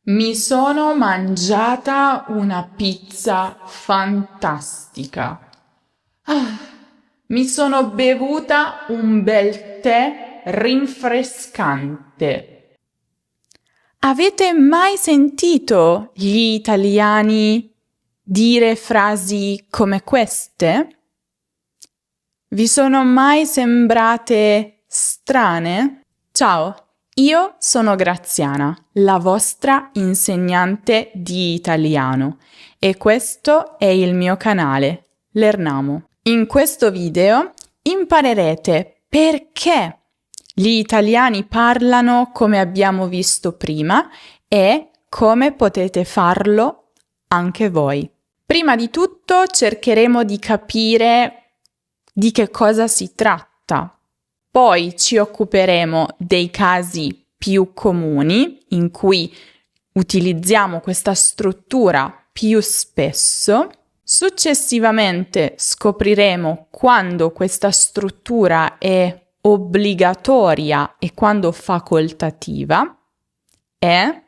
Mi sono mangiata una pizza fantastica. Mi sono bevuta un bel tè rinfrescante. Avete mai sentito gli italiani dire frasi come queste? Vi sono mai sembrate strane? Ciao! Io sono Graziana, la vostra insegnante di italiano, e questo è il mio canale, Lernamo. In questo video imparerete perché gli italiani parlano come abbiamo visto prima e come potete farlo anche voi. Prima di tutto cercheremo di capire di che cosa si tratta. Poi ci occuperemo dei casi più comuni in cui utilizziamo questa struttura più spesso. Successivamente scopriremo quando questa struttura è obbligatoria e quando facoltativa. E,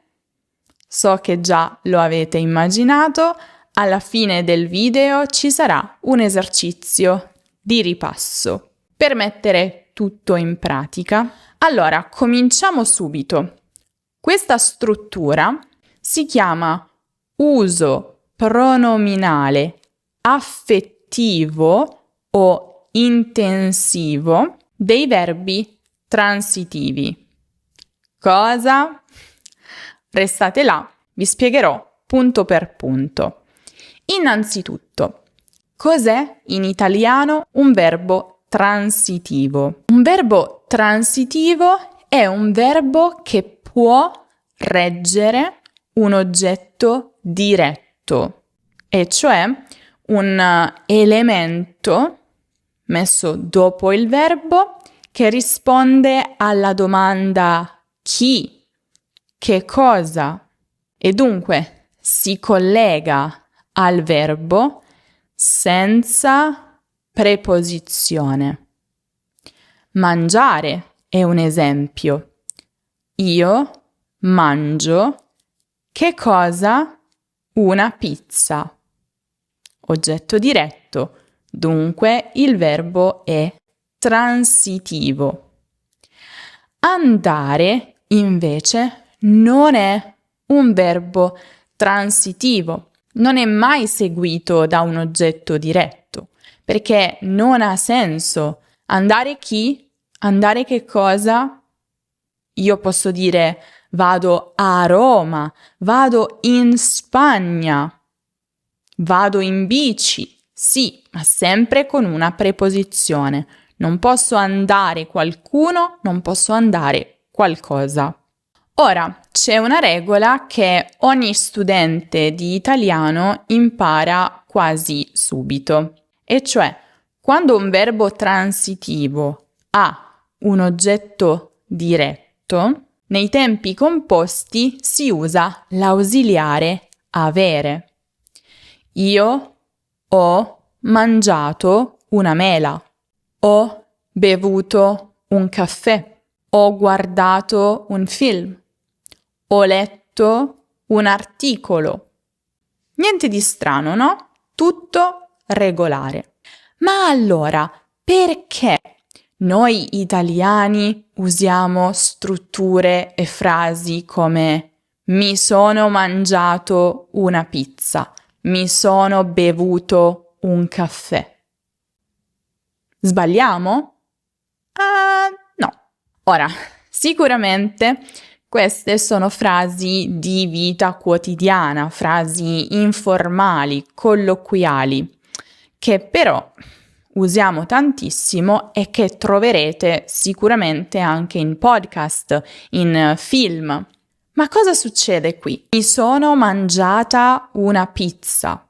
so che già lo avete immaginato, alla fine del video ci sarà un esercizio di ripasso per mettere tutto in pratica. Allora, cominciamo subito. Questa struttura si chiama uso pronominale affettivo o intensivo dei verbi transitivi. Cosa? Restate là, vi spiegherò punto per punto. Innanzitutto, cos'è in italiano un verbo transitivo? Un verbo transitivo è un verbo che può reggere un oggetto diretto, e cioè un elemento messo dopo il verbo che risponde alla domanda chi, che cosa, e dunque si collega al verbo senza preposizione. Mangiare è un esempio. Io mangio che cosa? Una pizza. Oggetto diretto, dunque il verbo è transitivo. Andare, invece, non è un verbo transitivo, non è mai seguito da un oggetto diretto, perché non ha senso. Andare chi? Andare che cosa? Io posso dire vado a Roma, vado in Spagna, vado in bici. Sì, ma sempre con una preposizione. Non posso andare qualcuno, non posso andare qualcosa. Ora, c'è una regola che ogni studente di italiano impara quasi subito, e cioè quando un verbo transitivo ha un oggetto diretto, nei tempi composti si usa l'ausiliare avere. Io ho mangiato una mela, ho bevuto un caffè, ho guardato un film, ho letto un articolo. Niente di strano, no? Tutto regolare. Ma allora, perché noi italiani usiamo strutture e frasi come mi sono mangiato una pizza, mi sono bevuto un caffè? Sbagliamo? No. Ora, sicuramente queste sono frasi di vita quotidiana, frasi informali, colloquiali, che però usiamo tantissimo e che troverete sicuramente anche in podcast, in film. Ma cosa succede qui? Mi sono mangiata una pizza.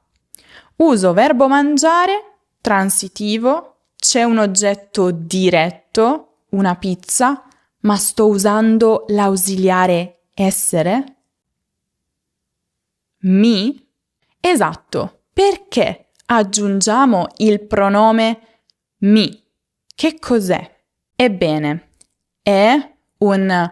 Uso verbo mangiare, transitivo, c'è un oggetto diretto, una pizza, ma sto usando l'ausiliare essere? Mi? Esatto, perché aggiungiamo il pronome mi? Che cos'è? Ebbene, è un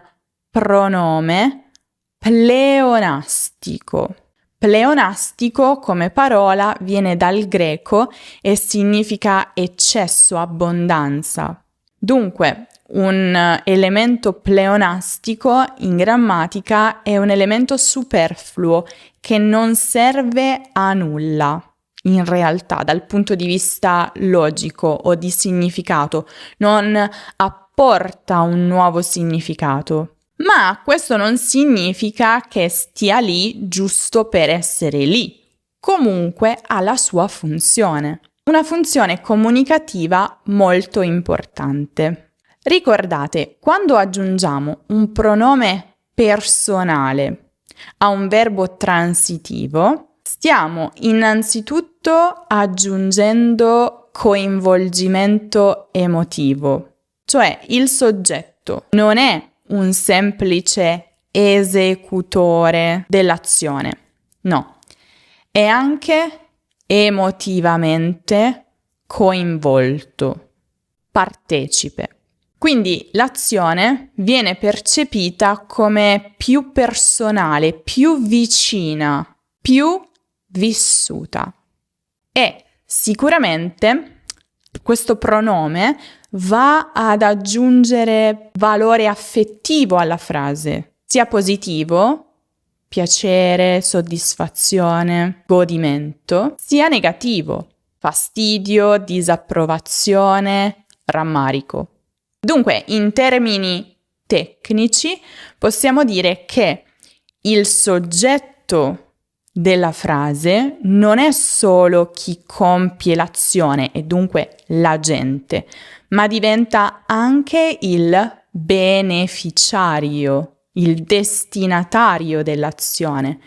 pronome pleonastico. Pleonastico come parola viene dal greco e significa eccesso, abbondanza. Dunque, un elemento pleonastico in grammatica è un elemento superfluo che non serve a nulla. In realtà, dal punto di vista logico o di significato, non apporta un nuovo significato. Ma questo non significa che stia lì giusto per essere lì. Comunque ha la sua funzione. Una funzione comunicativa molto importante. Ricordate, quando aggiungiamo un pronome personale a un verbo transitivo, stiamo innanzitutto aggiungendo coinvolgimento emotivo, cioè il soggetto non è un semplice esecutore dell'azione, no, è anche emotivamente coinvolto, partecipe. Quindi l'azione viene percepita come più personale, più vicina, più vissuta. E sicuramente questo pronome va ad aggiungere valore affettivo alla frase, sia positivo, piacere, soddisfazione, godimento, sia negativo, fastidio, disapprovazione, rammarico. Dunque, in termini tecnici, possiamo dire che il soggetto della frase non è solo chi compie l'azione e dunque l'agente, ma diventa anche il beneficiario, il destinatario dell'azione.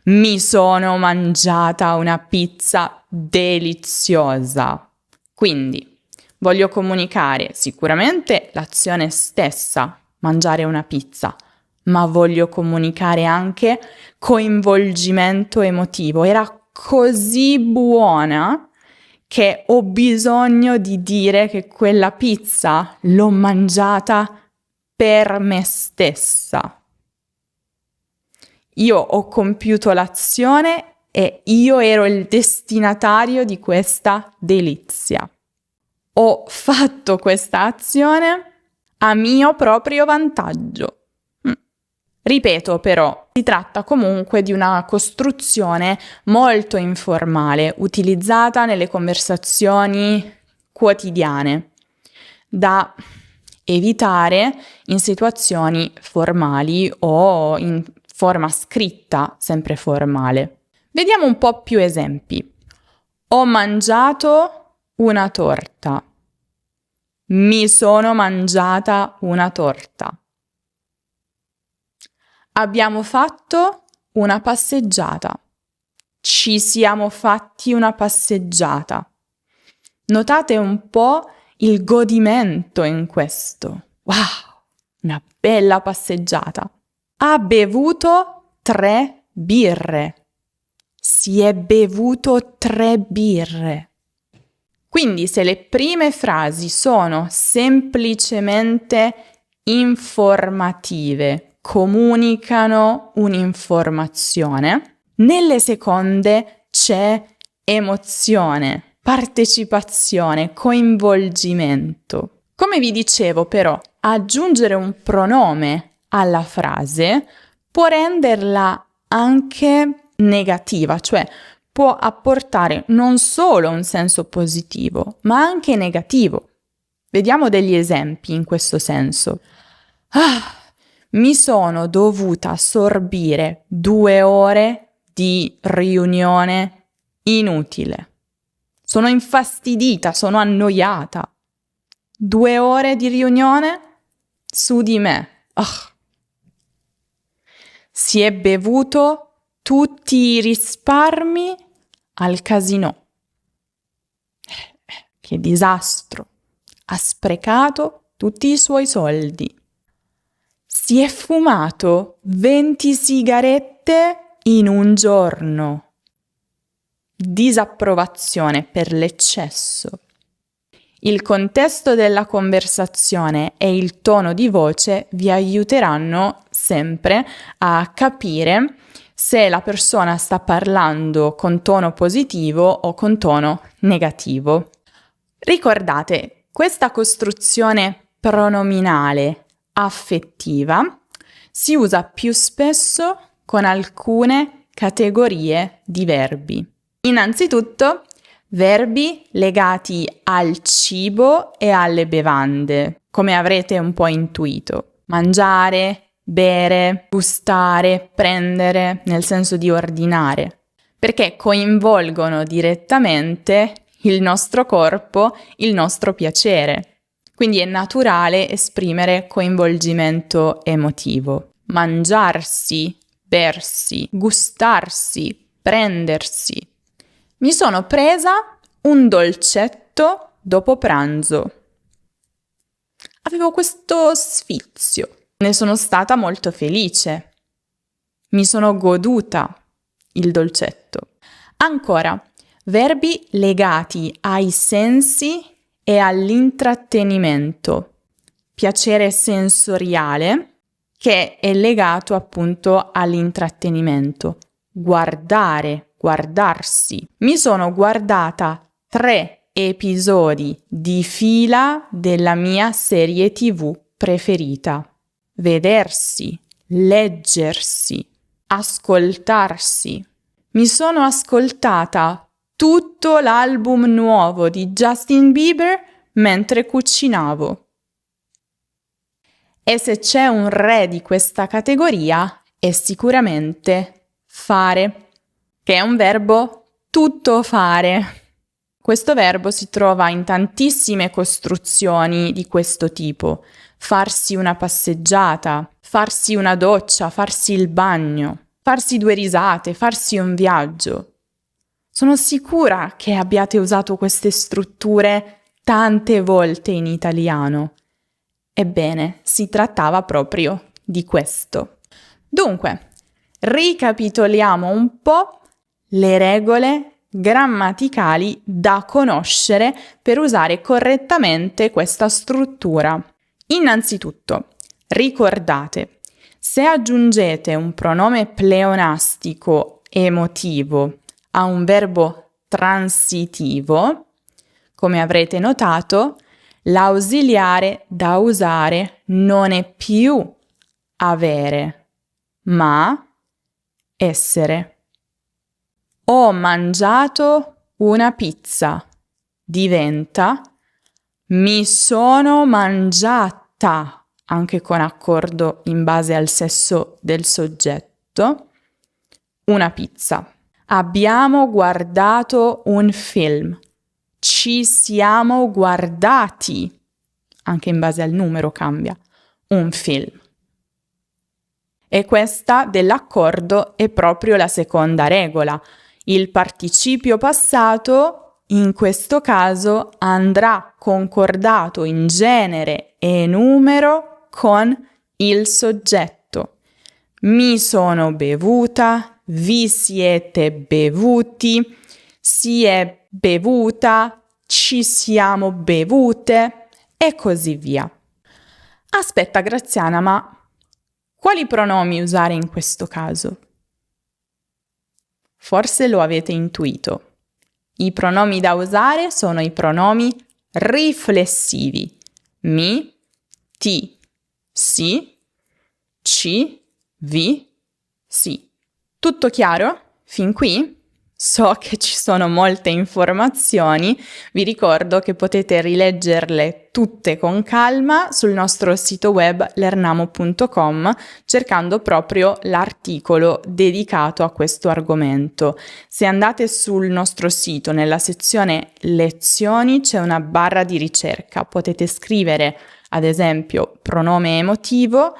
Mi sono mangiata una pizza deliziosa. Quindi voglio comunicare sicuramente l'azione stessa, mangiare una pizza, ma voglio comunicare anche coinvolgimento emotivo. Era così buona che ho bisogno di dire che quella pizza l'ho mangiata per me stessa. Io ho compiuto l'azione e io ero il destinatario di questa delizia. Ho fatto questa azione a mio proprio vantaggio. Ripeto però, si tratta comunque di una costruzione molto informale, utilizzata nelle conversazioni quotidiane, da evitare in situazioni formali o in forma scritta, sempre formale. Vediamo un po' più esempi. Ho mangiato una torta. Mi sono mangiata una torta. Abbiamo fatto una passeggiata. Ci siamo fatti una passeggiata. Notate un po' il godimento in questo. Wow, una bella passeggiata. Ha bevuto 3 birre. Si è bevuto 3 birre. Quindi se le prime frasi sono semplicemente informative, comunicano un'informazione, nelle seconde c'è emozione, partecipazione, coinvolgimento. Come vi dicevo però, aggiungere un pronome alla frase può renderla anche negativa, cioè può apportare non solo un senso positivo, ma anche negativo. Vediamo degli esempi in questo senso. Mi sono dovuta sorbire 2 ore di riunione inutile. Sono infastidita, sono annoiata. 2 ore di riunione su di me. Si è bevuto tutti i risparmi al casinò. Che disastro! Ha sprecato tutti i suoi soldi. Si è fumato 20 sigarette in un giorno. Disapprovazione per l'eccesso. Il contesto della conversazione e il tono di voce vi aiuteranno sempre a capire se la persona sta parlando con tono positivo o con tono negativo. Ricordate, questa costruzione pronominale affettiva si usa più spesso con alcune categorie di verbi. Innanzitutto, verbi legati al cibo e alle bevande, come avrete un po' intuito. Mangiare, bere, gustare, prendere, nel senso di ordinare, perché coinvolgono direttamente il nostro corpo, il nostro piacere. Quindi è naturale esprimere coinvolgimento emotivo. Mangiarsi, bersi, gustarsi, prendersi. Mi sono presa un dolcetto dopo pranzo. Avevo questo sfizio. Ne sono stata molto felice. Mi sono goduta il dolcetto. Ancora, verbi legati ai sensi e all'intrattenimento. Piacere sensoriale, che è legato appunto all'intrattenimento. Guardare, guardarsi. Mi sono guardata 3 episodi di fila della mia serie TV preferita. Vedersi, leggersi, ascoltarsi. Mi sono ascoltata tutto l'album nuovo di Justin Bieber mentre cucinavo. E se c'è un re di questa categoria è sicuramente fare, che è un verbo tutto fare. Questo verbo si trova in tantissime costruzioni di questo tipo. Farsi una passeggiata, farsi una doccia, farsi il bagno, farsi 2 risate, farsi un viaggio. Sono sicura che abbiate usato queste strutture tante volte in italiano. Ebbene, si trattava proprio di questo. Dunque, ricapitoliamo un po' le regole grammaticali da conoscere per usare correttamente questa struttura. Innanzitutto, ricordate, se aggiungete un pronome pleonastico emotivo a un verbo transitivo, come avrete notato, l'ausiliare da usare non è più avere, ma essere. Ho mangiato una pizza. Diventa mi sono mangiata, anche con accordo in base al sesso del soggetto, una pizza. Abbiamo guardato un film. Ci siamo guardati, anche in base al numero cambia, un film. E questa dell'accordo è proprio la seconda regola. Il participio passato, in questo caso, andrà concordato in genere e numero con il soggetto. Mi sono bevuta, vi siete bevuti, si è bevuta, ci siamo bevute e così via. Aspetta, Graziana, ma quali pronomi usare in questo caso? Forse lo avete intuito. I pronomi da usare sono i pronomi riflessivi. Mi, ti, si, ci, vi, si. Tutto chiaro? Fin qui? So che ci sono molte informazioni, vi ricordo che potete rileggerle tutte con calma sul nostro sito web lernamo.com cercando proprio l'articolo dedicato a questo argomento. Se andate sul nostro sito nella sezione lezioni c'è una barra di ricerca, potete scrivere ad esempio pronome emotivo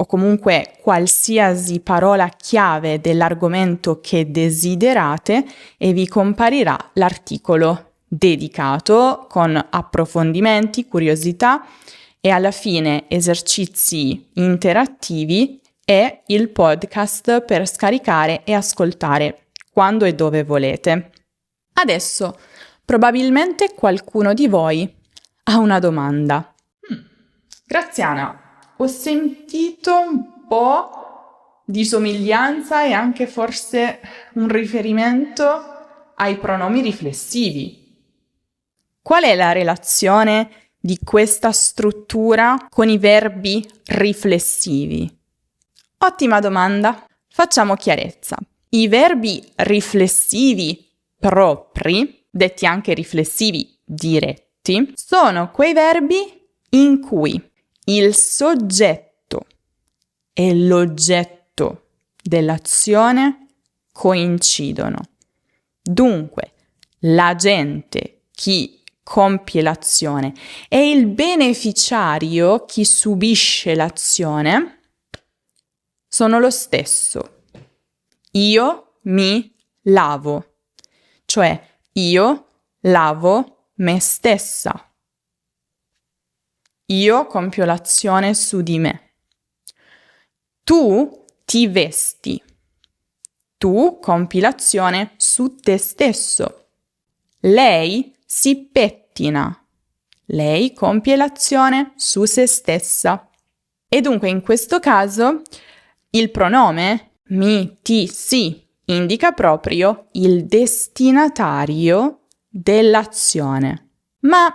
o comunque qualsiasi parola chiave dell'argomento che desiderate e vi comparirà l'articolo dedicato con approfondimenti, curiosità e alla fine esercizi interattivi e il podcast per scaricare e ascoltare quando e dove volete. Adesso probabilmente qualcuno di voi ha una domanda. Graziana, ho sentito un po' di somiglianza e anche forse un riferimento ai pronomi riflessivi. Qual è la relazione di questa struttura con i verbi riflessivi? Ottima domanda. Facciamo chiarezza. I verbi riflessivi propri, detti anche riflessivi diretti, sono quei verbi in cui il soggetto e l'oggetto dell'azione coincidono. Dunque, l'agente, chi compie l'azione, e il beneficiario, chi subisce l'azione, sono lo stesso. Io mi lavo, cioè io lavo me stessa. Io compio l'azione su di me. Tu ti vesti. Tu compi l'azione su te stesso. Lei si pettina. Lei compie l'azione su se stessa. E dunque in questo caso il pronome mi, ti, si indica proprio il destinatario dell'azione. Ma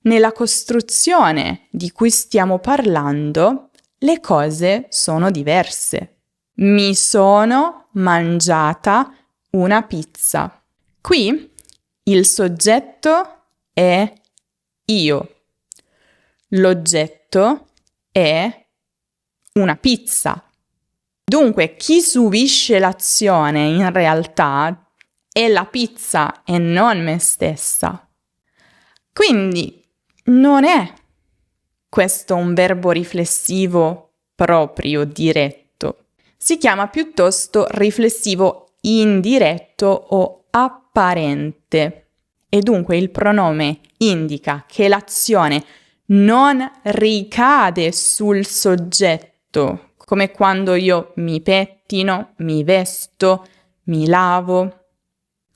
nella costruzione di cui stiamo parlando, le cose sono diverse. Mi sono mangiata una pizza. Qui il soggetto è io. L'oggetto è una pizza. Dunque, chi subisce l'azione in realtà è la pizza e non me stessa. Quindi non è questo un verbo riflessivo proprio, diretto. Si chiama piuttosto riflessivo indiretto o apparente. E dunque il pronome indica che l'azione non ricade sul soggetto, come quando io mi pettino, mi vesto, mi lavo.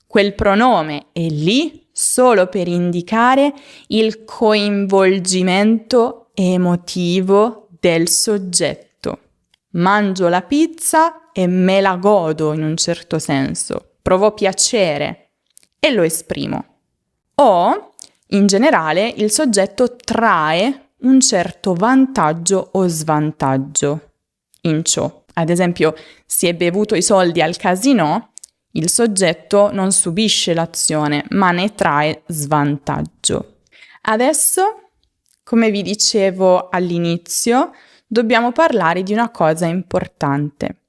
Quel pronome è lì solo per indicare il coinvolgimento emotivo del soggetto. Mangio la pizza e me la godo in un certo senso, provo piacere e lo esprimo. O, in generale, il soggetto trae un certo vantaggio o svantaggio in ciò. Ad esempio, si è bevuto i soldi al casinò, il soggetto non subisce l'azione, ma ne trae svantaggio. Adesso, come vi dicevo all'inizio, dobbiamo parlare di una cosa importante,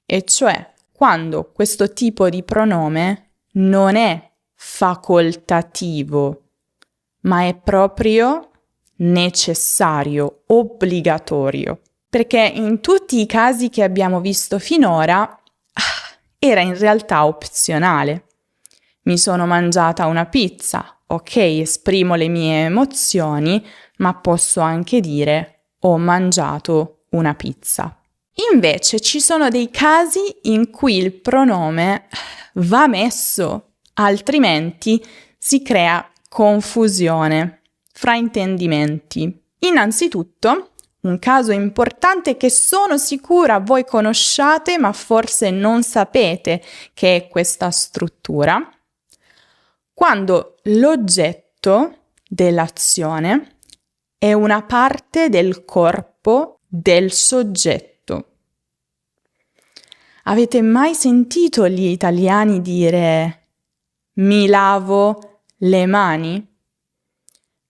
e cioè quando questo tipo di pronome non è facoltativo, ma è proprio necessario, obbligatorio. Perché in tutti i casi che abbiamo visto finora era in realtà opzionale. Mi sono mangiata una pizza, ok, esprimo le mie emozioni, ma posso anche dire ho mangiato una pizza. Invece ci sono dei casi in cui il pronome va messo, altrimenti si crea confusione, fraintendimenti. Innanzitutto, un caso importante che sono sicura voi conosciate, ma forse non sapete che è questa struttura, quando l'oggetto dell'azione è una parte del corpo del soggetto. Avete mai sentito gli italiani dire mi lavo le mani?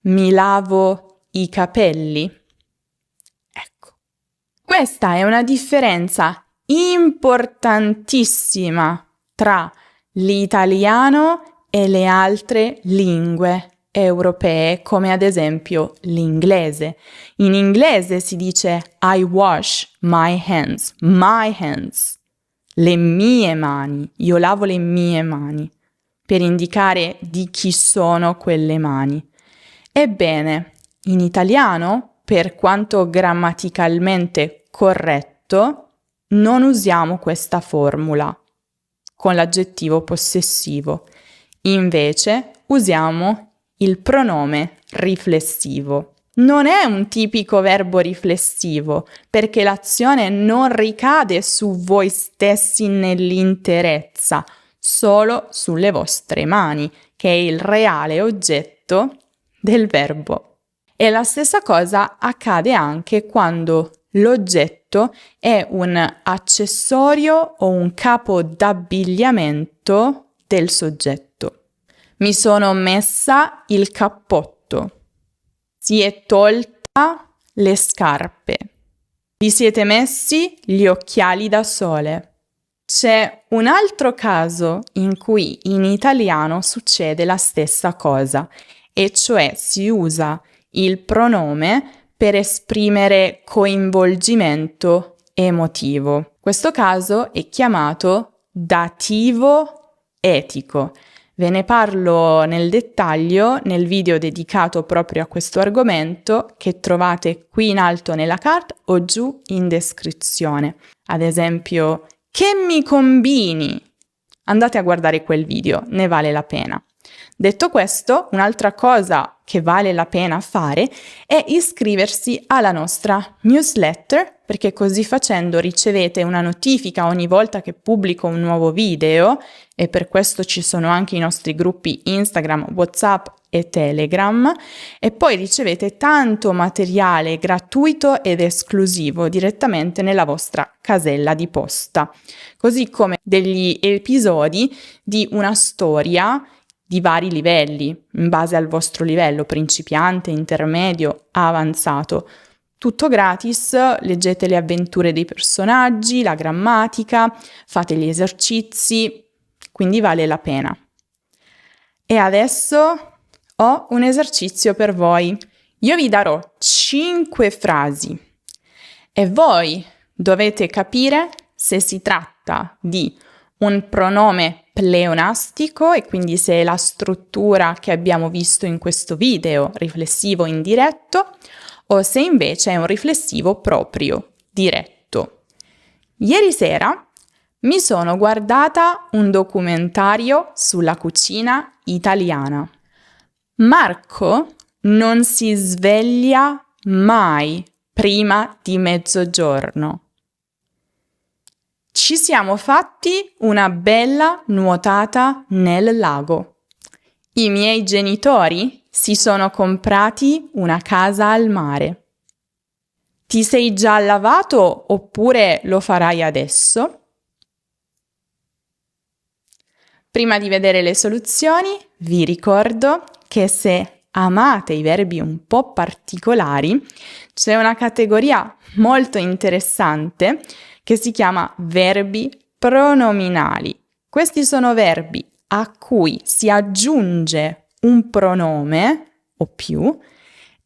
Mi lavo i capelli? Questa è una differenza importantissima tra l'italiano e le altre lingue europee, come ad esempio l'inglese. In inglese si dice I wash my hands, le mie mani, io lavo le mie mani, per indicare di chi sono quelle mani. Ebbene, in italiano, per quanto grammaticalmente corretto, non usiamo questa formula con l'aggettivo possessivo. Invece usiamo il pronome riflessivo. non è un tipico verbo riflessivo, perché l'azione non ricade su voi stessi nell'interezza, solo sulle vostre mani, che è il reale oggetto del verbo. E la stessa cosa accade anche quando l'oggetto è un accessorio o un capo d'abbigliamento del soggetto. Mi sono messa il cappotto. Si è tolta le scarpe. Vi siete messi gli occhiali da sole. C'è un altro caso in cui in italiano succede la stessa cosa, e cioè si usa il pronome per esprimere coinvolgimento emotivo. Questo caso è chiamato dativo etico. Ve ne parlo nel dettaglio nel video dedicato proprio a questo argomento che trovate qui in alto nella card o giù in descrizione. Ad esempio, che mi combini? Andate a guardare quel video, ne vale la pena. Detto questo, un'altra cosa che vale la pena fare è iscriversi alla nostra newsletter, perché così facendo ricevete una notifica ogni volta che pubblico un nuovo video, e per questo ci sono anche i nostri gruppi Instagram, WhatsApp e Telegram, e poi ricevete tanto materiale gratuito ed esclusivo direttamente nella vostra casella di posta, così come degli episodi di una storia di vari livelli, in base al vostro livello, principiante, intermedio, avanzato. Tutto gratis, leggete le avventure dei personaggi, la grammatica, fate gli esercizi, quindi vale la pena. E adesso ho un esercizio per voi. Io vi darò 5 frasi e voi dovete capire se si tratta di un pronome pleonastico e quindi se è la struttura che abbiamo visto in questo video, riflessivo indiretto, o se invece è un riflessivo proprio, diretto. Ieri sera mi sono guardata un documentario sulla cucina italiana. Marco non si sveglia mai prima di mezzogiorno. Ci siamo fatti una bella nuotata nel lago. I miei genitori si sono comprati una casa al mare. Ti sei già lavato oppure lo farai adesso? Prima di vedere le soluzioni, vi ricordo che se amate i verbi un po' particolari, c'è una categoria molto interessante che si chiama verbi pronominali. Questi sono verbi a cui si aggiunge un pronome o più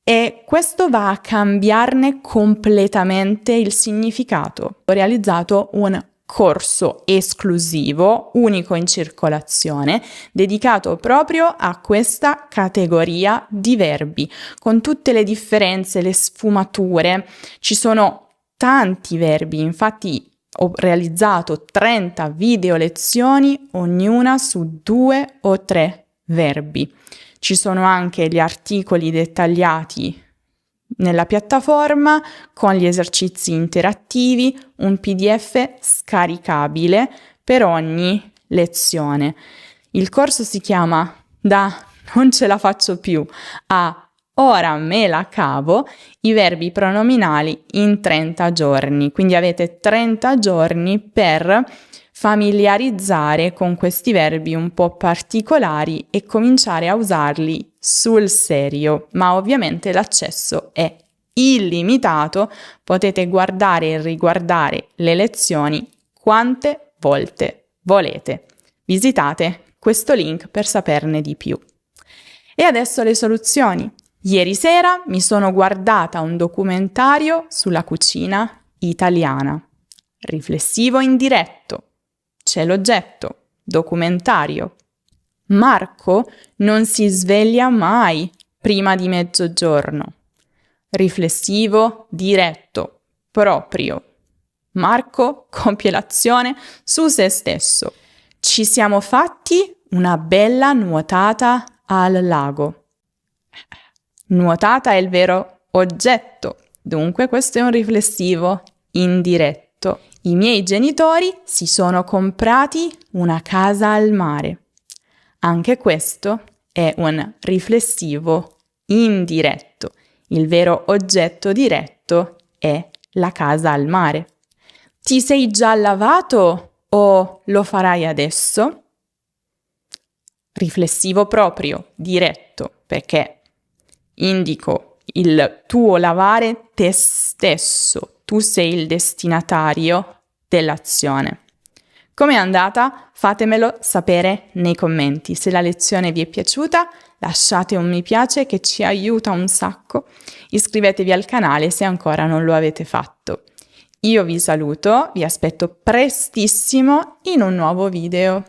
e questo va a cambiarne completamente il significato. Ho realizzato un corso esclusivo, unico in circolazione, dedicato proprio a questa categoria di verbi, con tutte le differenze, le sfumature. Ci sono tanti verbi, infatti ho realizzato 30 video lezioni, ognuna su 2 o 3 verbi. Ci sono anche gli articoli dettagliati nella piattaforma con gli esercizi interattivi, un PDF scaricabile per ogni lezione. Il corso si chiama Da non ce la faccio più a ora me la cavo, i verbi pronominali in 30 giorni. Quindi avete 30 giorni per familiarizzare con questi verbi un po' particolari e cominciare a usarli sul serio, ma ovviamente l'accesso è illimitato, potete guardare e riguardare le lezioni quante volte volete. Visitate questo link per saperne di più. E adesso le soluzioni. Ieri sera mi sono guardata un documentario sulla cucina italiana. Riflessivo indiretto. C'è l'oggetto, documentario. Marco non si sveglia mai prima di mezzogiorno. Riflessivo diretto, proprio. Marco compie l'azione su se stesso. Ci siamo fatti una bella nuotata al lago. Nuotata è il vero oggetto. Dunque questo è un riflessivo indiretto. I miei genitori si sono comprati una casa al mare. Anche questo è un riflessivo indiretto. Il vero oggetto diretto è la casa al mare. Ti sei già lavato o lo farai adesso? Riflessivo proprio, diretto, perché indico il tuo lavare te stesso. Tu sei il destinatario dell'azione. Com'è andata? Fatemelo sapere nei commenti. Se la lezione vi è piaciuta, lasciate un mi piace che ci aiuta un sacco. Iscrivetevi al canale se ancora non lo avete fatto. Io vi saluto, vi aspetto prestissimo in un nuovo video.